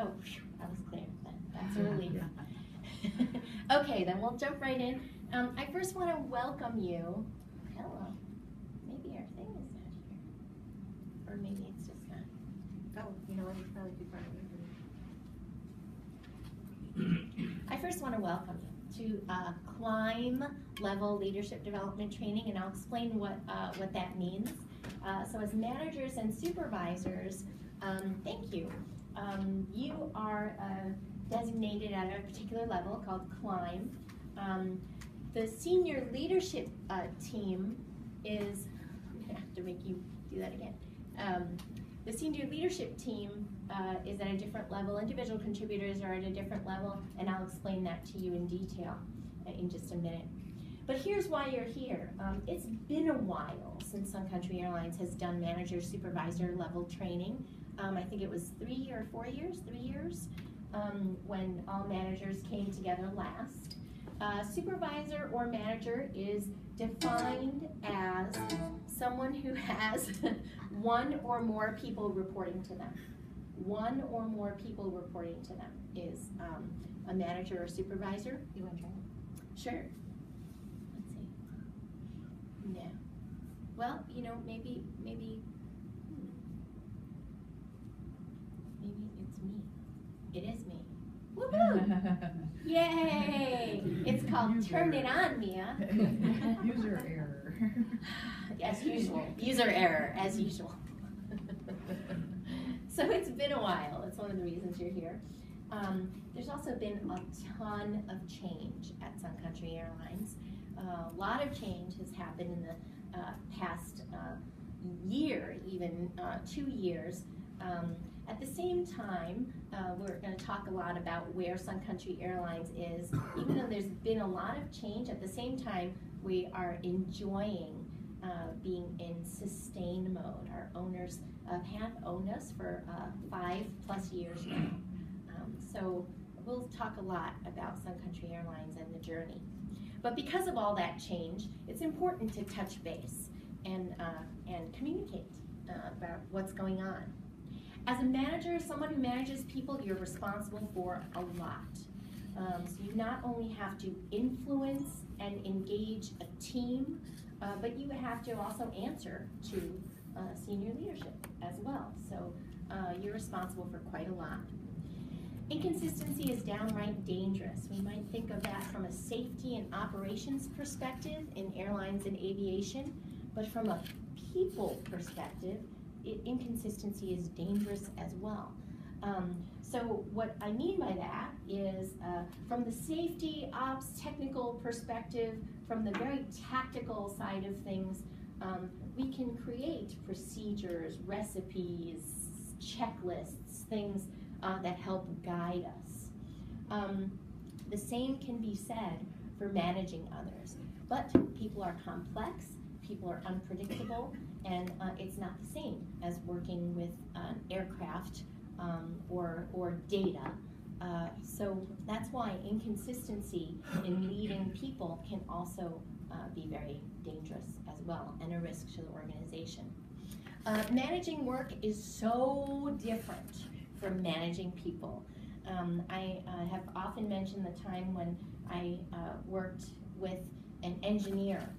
Oh, phew, that was clear. That's a relief. Okay, then we'll jump right in. I first want to welcome you. Hello. Maybe our thing is not here. Or maybe it's just not. Oh, you know what? It's probably too far away. I first want to welcome you to Climb Level Leadership Development Training, and I'll explain what that means. So as managers and supervisors, thank you. You are designated at a particular level called Climb. The senior leadership team is, I have to make you do that again. The senior leadership team is at a different level. Individual contributors are at a different level, and I'll explain that to you in detail in just a minute. But here's why you're here. It's been a while since Sun Country Airlines has done manager supervisor level training. I think it was 3 or 4 years, 3 years, when all managers came together last. Supervisor or manager is defined as someone who has one or more people reporting to them. One or more people reporting to them is a manager or supervisor. You want to try it? Sure. Let's see. No. Well, you know, maybe it's me. It is me. Woohoo! Yay! It's called Turn It On, Mia. User error. As usual. User error, as usual. So it's been a while. It's one of the reasons you're here. There's also been a ton of change at Sun Country Airlines. A lot of change has happened in the past year, even 2 years. At the same time, we're going to talk a lot about where Sun Country Airlines is. Even though there's been a lot of change, at the same time, we are enjoying being in sustain mode. Our owners have owned us for 5+ years now. So we'll talk a lot about Sun Country Airlines and the journey. But because of all that change, it's important to touch base and communicate about what's going on. As a manager, someone who manages people, you're responsible for a lot. So you not only have to influence and engage a team, but you have to also answer to senior leadership as well. So you're responsible for quite a lot. Inconsistency is downright dangerous. We might think of that from a safety and operations perspective in airlines and aviation, but from a people perspective, inconsistency is dangerous as well. So what I mean by that is from the safety, ops, technical perspective, from the very tactical side of things, we can create procedures, recipes, checklists, things that help guide us. The same can be said for managing others, but people are complex, people are unpredictable, and it's not the same as working with an aircraft or data. So that's why inconsistency in leading people can also be very dangerous as well and a risk to the organization. Managing work is so different from managing people. I have often mentioned the time when I worked with an engineer,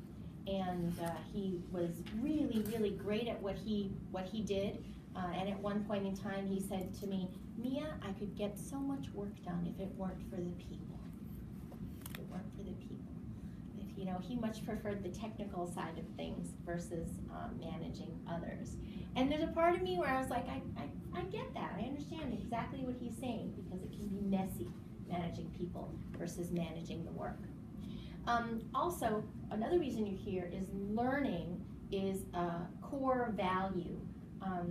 and he was really, really great at what he did. And at one point in time, he said to me, "Mia, I could get so much work done if it weren't for the people. If it weren't for the people." If, you know, he much preferred the technical side of things versus managing others. And there's a part of me where I was like, I get that. I understand exactly what he's saying, because it can be messy managing people versus managing the work. Also, another reason you're here is learning is a core value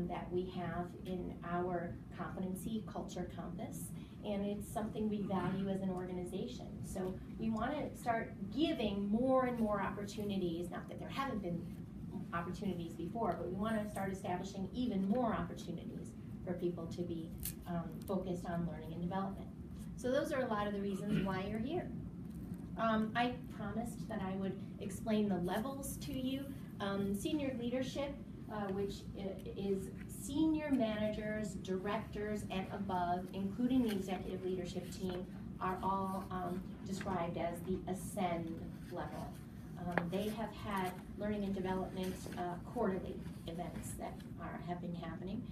that we have in our competency culture compass, and it's something we value as an organization. So we want to start giving more and more opportunities, not that there haven't been opportunities before, but we want to start establishing even more opportunities for people to be focused on learning and development. So those are a lot of the reasons why you're here. I promised that I would explain the levels to you. Senior leadership, which is senior managers, directors, and above, including the executive leadership team, are all described as the Ascend level. They have had learning and development quarterly events that have been happening.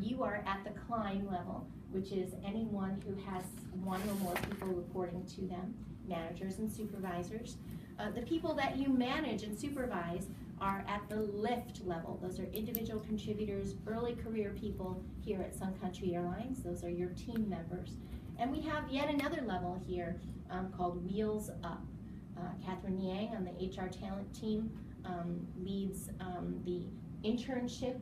You are at the Climb level, which is anyone who has one or more people reporting to them, managers and supervisors. The people that you manage and supervise are at the Lift level. Those are individual contributors, early career people here at Sun Country Airlines. Those are your team members. And we have yet another level here called Wheels Up. Catherine Yang on the HR talent team leads the internship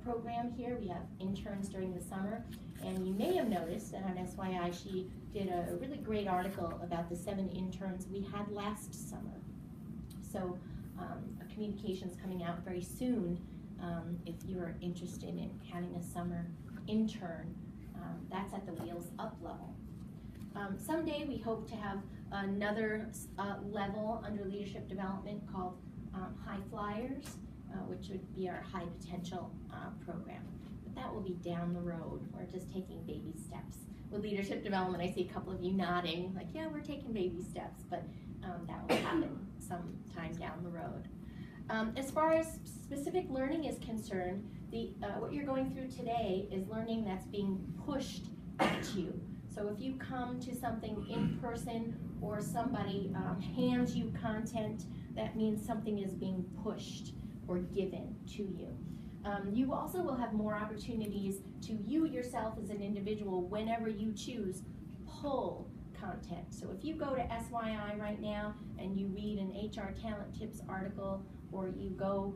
program here. We have interns during the summer. And you may have noticed that on SYI she did a really great article about the 7 interns we had last summer. So a communication's coming out very soon if you're interested in having a summer intern. That's at the Wheels Up level. Someday we hope to have another level under leadership development called High Flyers, which would be our high potential program. But that will be down the road. We're just taking baby steps. With leadership development, I see a couple of you nodding, like, yeah, we're taking baby steps, but that will happen sometime down the road. As far as specific learning is concerned, what you're going through today is learning that's being pushed at you. So if you come to something in person or somebody hands you content, that means something is being pushed or given to you. You also will have more opportunities to you yourself as an individual whenever you choose pull content. So if you go to SYI right now and you read an HR Talent Tips article, or you go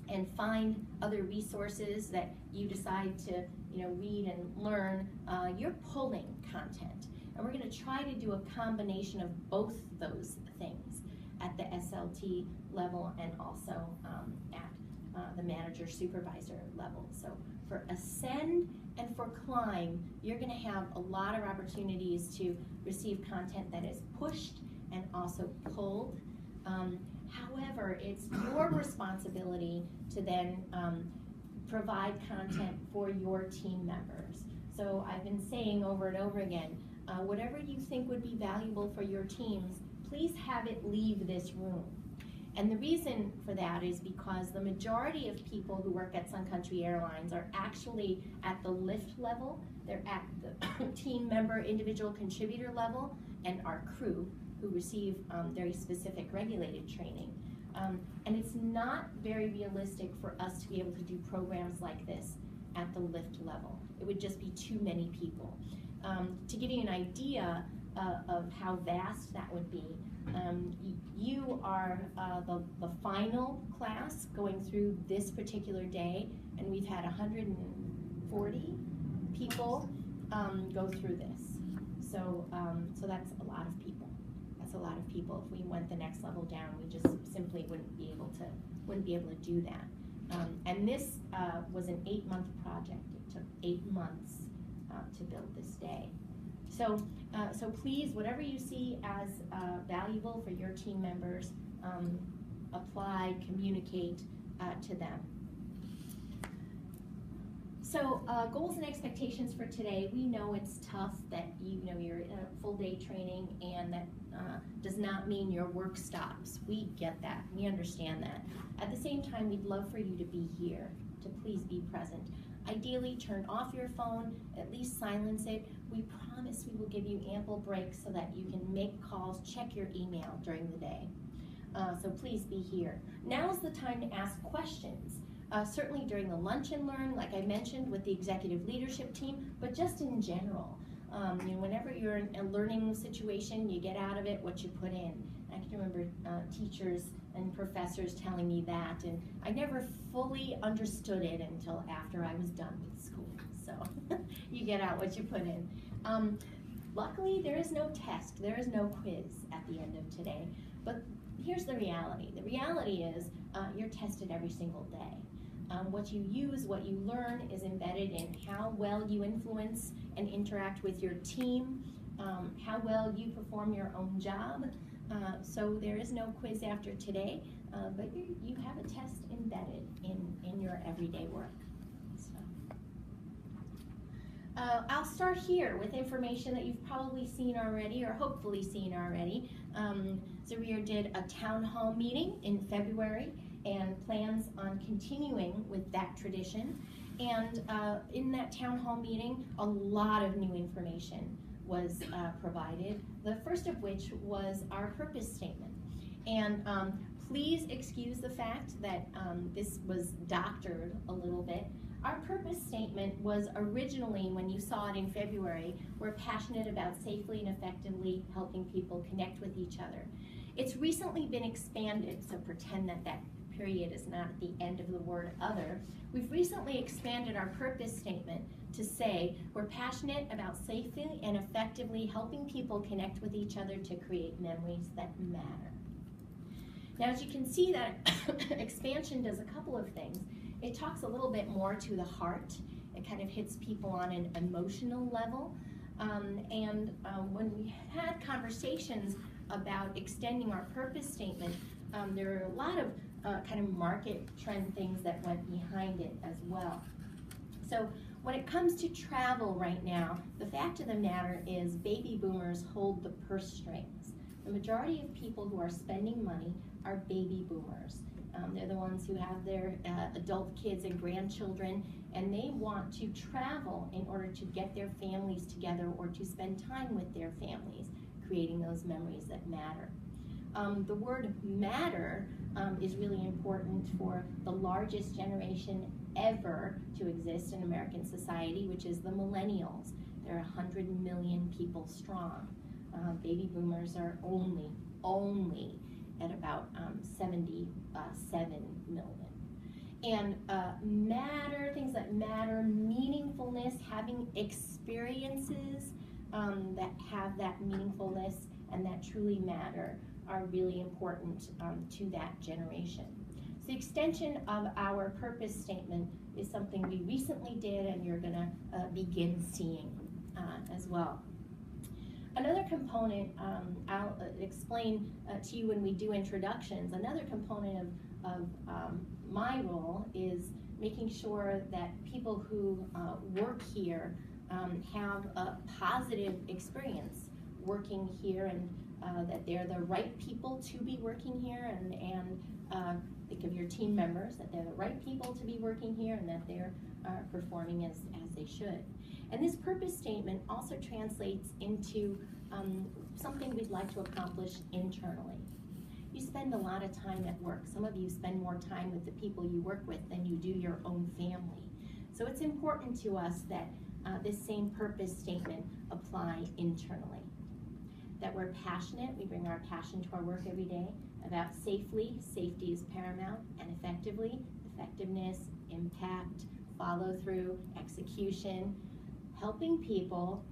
and find other resources that you decide to read and learn, you're pulling content. And we're going to try to do a combination of both those things at the SLT level and also at the manager supervisor level. So for Ascend and for Climb, you're going to have a lot of opportunities to receive content that is pushed and also pulled. However, it's your responsibility to then provide content for your team members. So I've been saying over and over again, whatever you think would be valuable for your teams, please have it leave this room. And the reason for that is because the majority of people who work at Sun Country Airlines are actually at the Lift level, they're at the team member, individual contributor level, and our crew who receive very specific regulated training. And it's not very realistic for us to be able to do programs like this at the Lift level. It would just be too many people. To give you an idea of how vast that would be, you are the final class going through this particular day, and we've had 140 people go through this. So that's a lot of people. That's a lot of people. If we went the next level down, we just simply wouldn't be able to do that. And this was an 8-month project. It took 8 months to build this day. So please, whatever you see as valuable for your team members, apply, communicate to them. So goals and expectations for today. We know it's tough that you're in a full day training, and that does not mean your work stops. We get that. We understand that. At the same time, we'd love for you to be here, to please be present. Ideally, turn off your phone, at least silence it. We promise we will give you ample breaks so that you can make calls, check your email during the day. So please be here. Now is the time to ask questions. Certainly during the lunch and learn, like I mentioned, with the executive leadership team, but just in general. Whenever you're in a learning situation, you get out of it what you put in. I can remember teachers and professors telling me that, and I never fully understood it until after I was done with school. So you get out what you put in. Luckily, there is no test, there is no quiz at the end of today, but here's the reality. The reality is you're tested every single day. What you use, what you learn is embedded in how well you influence and interact with your team, how well you perform your own job. So there is no quiz after today, but you have a test embedded in your everyday work. I'll start here with information that you've probably seen already, or hopefully seen already. Zarir did a town hall meeting in February and plans on continuing with that tradition. And in that town hall meeting, a lot of new information was provided, the first of which was our purpose statement. And please excuse the fact that this was doctored a little bit. Our purpose statement was originally, when you saw it in February, we're passionate about safely and effectively helping people connect with each other. It's recently been expanded, so pretend that that period is not at the end of the word other. We've recently expanded our purpose statement to say we're passionate about safely and effectively helping people connect with each other to create memories that matter. Now, as you can see, that expansion does a couple of things. It talks a little bit more to the heart. It kind of hits people on an emotional level. When we had conversations about extending our purpose statement, there are a lot of kind of market trend things that went behind it as well. So when it comes to travel right now, the fact of the matter is baby boomers hold the purse strings. The majority of people who are spending money are baby boomers. They're the ones who have their adult kids and grandchildren, and they want to travel in order to get their families together or to spend time with their families, creating those memories that matter. The word matter is really important for the largest generation ever to exist in American society, which is the millennials. They're 100 million people strong. Baby boomers are only at about 77 million. And matter, things that matter, meaningfulness, having experiences that have that meaningfulness and that truly matter are really important to that generation. So the extension of our purpose statement is something we recently did and you're gonna begin seeing as well. Another component, I'll explain to you when we do introductions, another component of my role is making sure that people who work here have a positive experience working here, and that they're the right people to be working here, and think of your team members, that they're the right people to be working here, and that they're performing as they should. And this purpose statement also translates into something we'd like to accomplish internally. You spend a lot of time at work. Some of you spend more time with the people you work with than you do your own family. So it's important to us that this same purpose statement apply internally. That we're passionate, we bring our passion to our work every day, about safely, safety is paramount, and effectively, effectiveness, impact, follow through, execution, helping people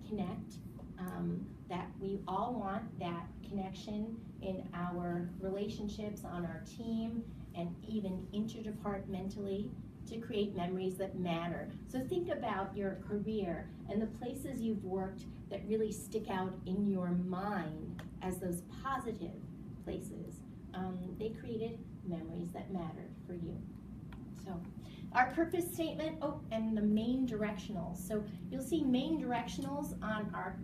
connect, that we all want that connection in our relationships, on our team, and even interdepartmentally to create memories that matter. So think about your career and the places you've worked that really stick out in your mind as those positive places. They created memories that mattered for you. So our purpose statement, and the main directionals. So you'll see main directionals on our